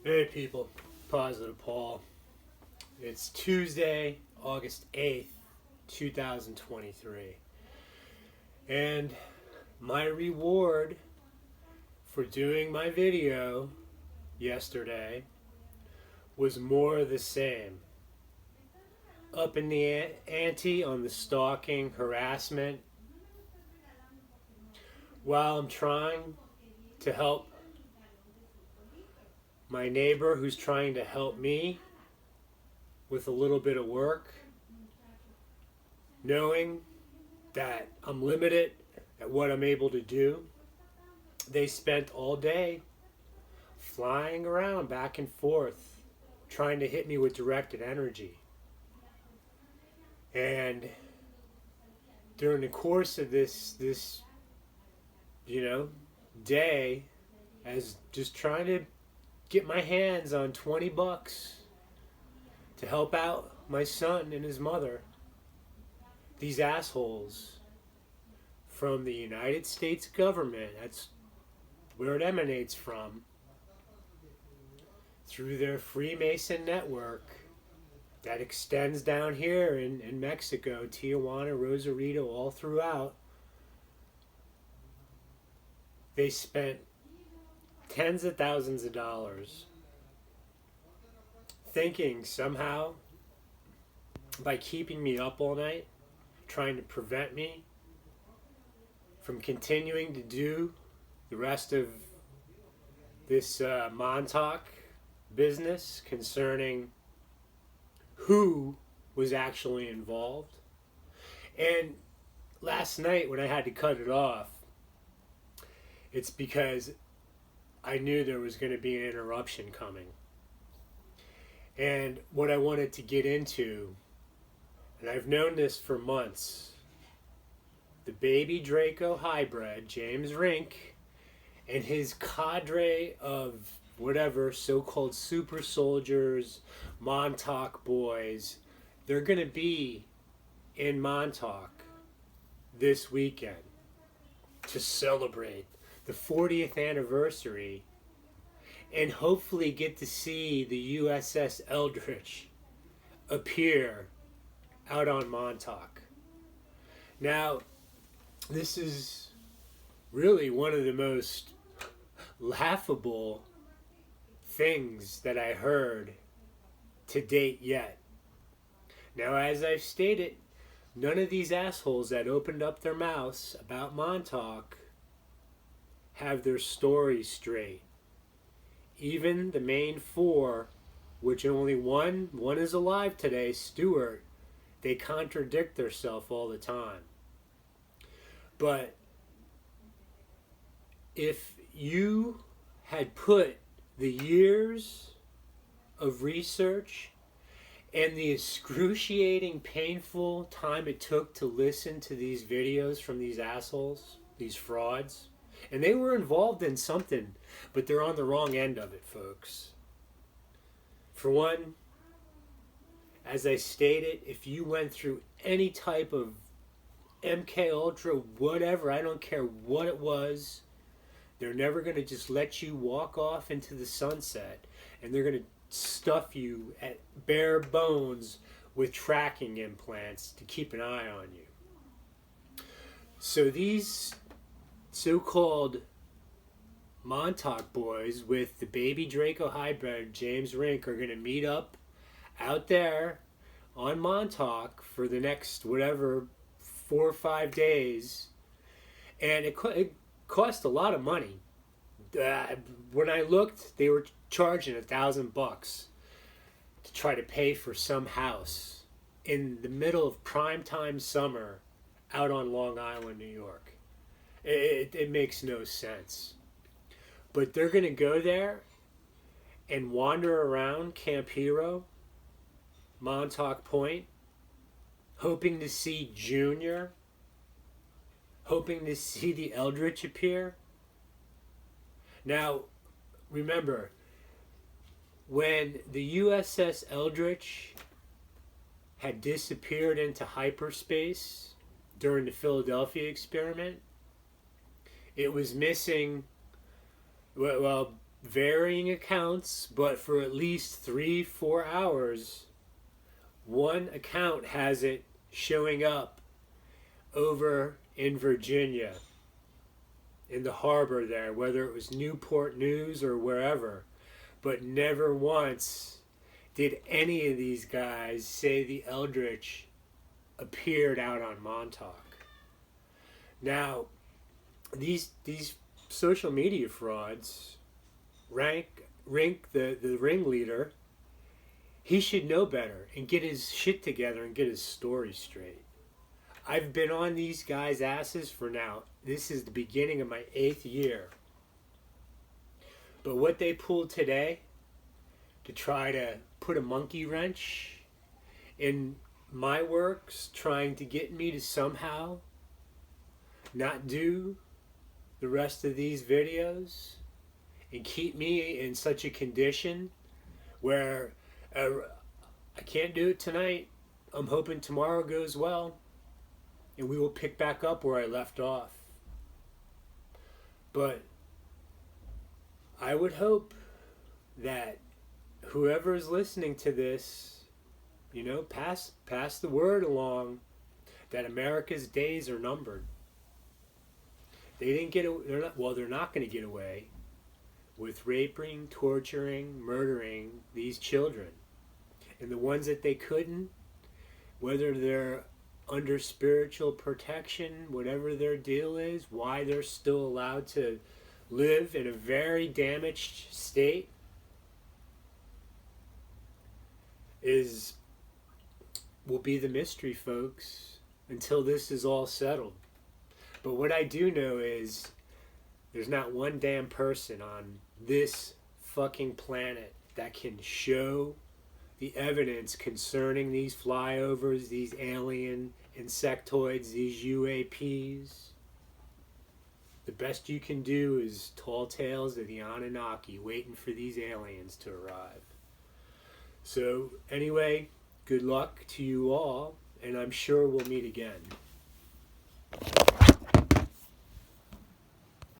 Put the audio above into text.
Hey people, Positive Paul. It's Tuesday, August 8th, 2023. And my reward for doing my video yesterday was more of the same. Up in the ante on the stalking, harassment, while I'm trying to help my neighbor who's trying to help me with a little bit of work, knowing that I'm limited at what I'm able to do. They spent all day flying around back and forth trying to hit me with directed energy. And during the course of this day, as just trying to get my hands on $20 to help out my son and his mother, these assholes from the United States government, that's where it emanates from, through their Freemason network that extends down here in Mexico, Tijuana, Rosarito, all throughout, they spent tens of thousands of dollars thinking somehow by keeping me up all night, trying to prevent me from continuing to do the rest of this Montauk business concerning who was actually involved. And last night when I had to cut it off, it's because I knew there was going to be an interruption coming. And what I wanted to get into, and I've known this for months, the baby Draco hybrid, James Rink, and his cadre of whatever so-called super soldiers, Montauk boys, they're going to be in Montauk this weekend to celebrate the 40th anniversary and hopefully get to see the USS Eldridge appear out on Montauk. Now, this is really one of the most laughable things that I heard to date yet. Now, as I've stated, none of these assholes that opened up their mouths about Montauk have their story straight. Even the main four, which only one is alive today, Stewart, they contradict themselves all the time. But if you had put the years of research and the excruciating, painful time it took to listen to these videos from these assholes, these frauds, and they were involved in something, but they're on the wrong end of it, folks. For one, as I stated, if you went through any type of MK Ultra, whatever, I don't care what it was, they're never going to just let you walk off into the sunset, and they're going to stuff you at bare bones with tracking implants to keep an eye on you. So these so-called Montauk boys with the baby Draco hybrid, James Rink, are going to meet up out there on Montauk for the next whatever 4 or 5 days, and it cost a lot of money. When I looked, they were charging $1,000 to try to pay for some house in the middle of primetime summer out on Long Island, New York. It makes no sense. But they're going to go there and wander around Camp Hero, Montauk Point, hoping to see Junior, hoping to see the Eldritch appear. Now, remember, when the USS Eldritch had disappeared into hyperspace during the Philadelphia experiment, it was missing, well, varying accounts, but for at least 3-4 hours, one account has it showing up over in Virginia, in the harbor there, whether it was Newport News or wherever. But never once did any of these guys say the Eldritch appeared out on Montauk. Now, these social media frauds rank the ringleader. He should know better and get his shit together and get his story straight. I've been on these guys' asses for now. This is the beginning of my 8th year. But what they pulled today to try to put a monkey wrench in my works, trying to get me to somehow not do the rest of these videos and keep me in such a condition where I can't do it tonight. I'm hoping tomorrow goes well and we will pick back up where I left off. But I would hope that whoever is listening to this, pass the word along that America's days are numbered. They're not going to get away with raping, torturing, murdering these children. And the ones that they couldn't, whether they're under spiritual protection, whatever their deal is, why they're still allowed to live in a very damaged state, will be the mystery, folks, until this is all settled. But what I do know is there's not one damn person on this fucking planet that can show the evidence concerning these flyovers, these alien insectoids, these UAPs. The best you can do is tall tales of the Anunnaki waiting for these aliens to arrive. So anyway, good luck to you all, and I'm sure we'll meet again.